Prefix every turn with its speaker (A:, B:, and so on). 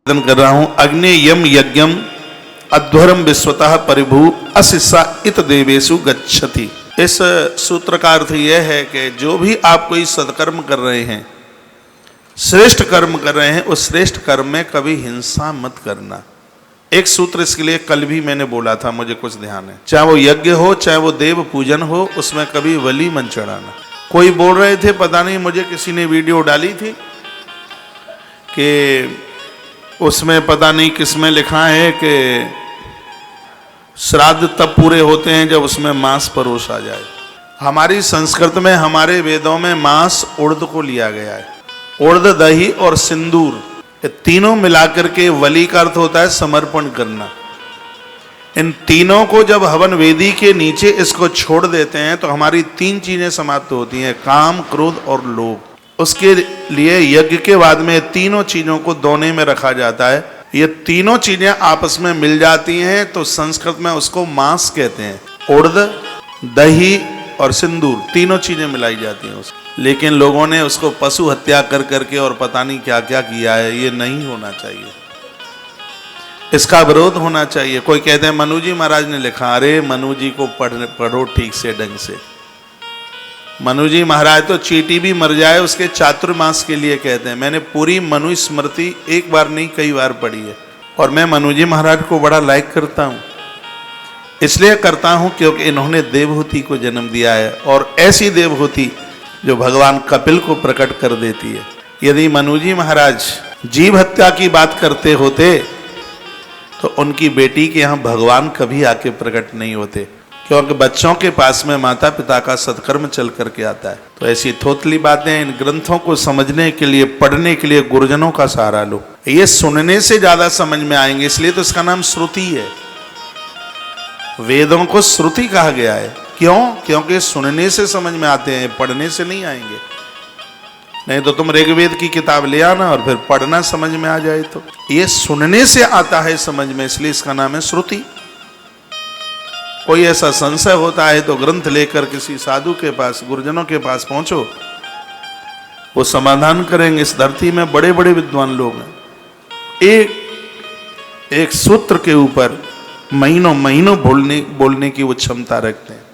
A: कर रहा हूं। अग्नि यम यज्ञम अध्वरम विश्वतः परिभू अशिष्या इत देवेशु गच्छति। इस सूत्र का अर्थ यह है कि जो भी आप कोई सत्कर्म कर रहे हैं, श्रेष्ठ कर्म कर रहे हैं, उस श्रेष्ठ कर्म में कभी हिंसा मत करना। एक सूत्र इसके लिए कल भी मैंने बोला था, मुझे कुछ ध्यान है। चाहे वो यज्ञ हो, चाहे वो देव पूजन हो, उसमें कभी बलि मत चढ़ाना। कोई बोल रहे थे, पता नहीं मुझे किसी ने वीडियो डाली थी कि उसमें पता नहीं किसमें लिखा है कि श्राद्ध तब पूरे होते हैं जब उसमें मांस परोसा जाए। हमारी संस्कृत में, हमारे वेदों में मांस उड़द को लिया गया है। उड़द, दही और सिंदूर, ये तीनों मिलाकर के बलि का अर्थ होता है समर्पण करना। इन तीनों को जब हवन वेदी के नीचे इसको छोड़ देते हैं तो हमारी तीन चीजें समाप्त होती हैं, काम, क्रोध और लोभ। उसके लिए यज्ञ के बाद में तीनों चीजों को दोने में रखा जाता है। ये तीनों चीजें आपस में मिल जाती हैं तो संस्कृत में उसको मांस कहते हैं। उड़द, दही और सिंदूर, तीनों चीजें मिलाई जाती हैं उसको। लेकिन लोगों ने उसको पशु हत्या कर करके और पता नहीं क्या क्या किया है। ये नहीं होना चाहिए, इसका विरोध होना चाहिए। कोई कहते हैं मनु जी महाराज ने लिखा, अरे मनु जी को पढ़ो ठीक से, ढंग से। मनु जी महाराज तो चींटी भी मर जाए उसके चातुर्मास के लिए कहते हैं। मैंने पूरी मनु स्मृति एक बार नहीं कई बार पढ़ी है और मैं मनु जी महाराज को बड़ा लाइक करता हूँ। इसलिए करता हूँ क्योंकि इन्होंने देवहूति को जन्म दिया है, और ऐसी देवहूति जो भगवान कपिल को प्रकट कर देती है। यदि मनु जी महाराज जीव हत्या की बात करते होते तो उनकी बेटी के यहाँ भगवान कभी आके प्रकट नहीं होते, क्योंकि बच्चों के पास में माता पिता का सत्कर्म चल करके आता है। तो ऐसी थोथली बातें, इन ग्रंथों को समझने के लिए, पढ़ने के लिए गुरुजनों का सहारा लो। ये सुनने से ज्यादा समझ में आएंगे, इसलिए तो इसका नाम श्रुति है। वेदों को श्रुति कहा गया है। क्यों? क्योंकि सुनने से समझ में आते हैं, पढ़ने से नहीं आएंगे। नहीं तो तुम ऋग्वेद की किताब ले आना और फिर पढ़ना समझ में आ जाए। तो ये सुनने से आता है समझ में, इसलिए इसका नाम है श्रुति। कोई ऐसा संशय होता है तो ग्रंथ लेकर किसी साधु के पास, गुरुजनों के पास पहुंचो, वो समाधान करेंगे। इस धरती में बड़े बड़े विद्वान लोग हैं, एक सूत्र के ऊपर महीनों महीनों बोलने की वो क्षमता रखते हैं।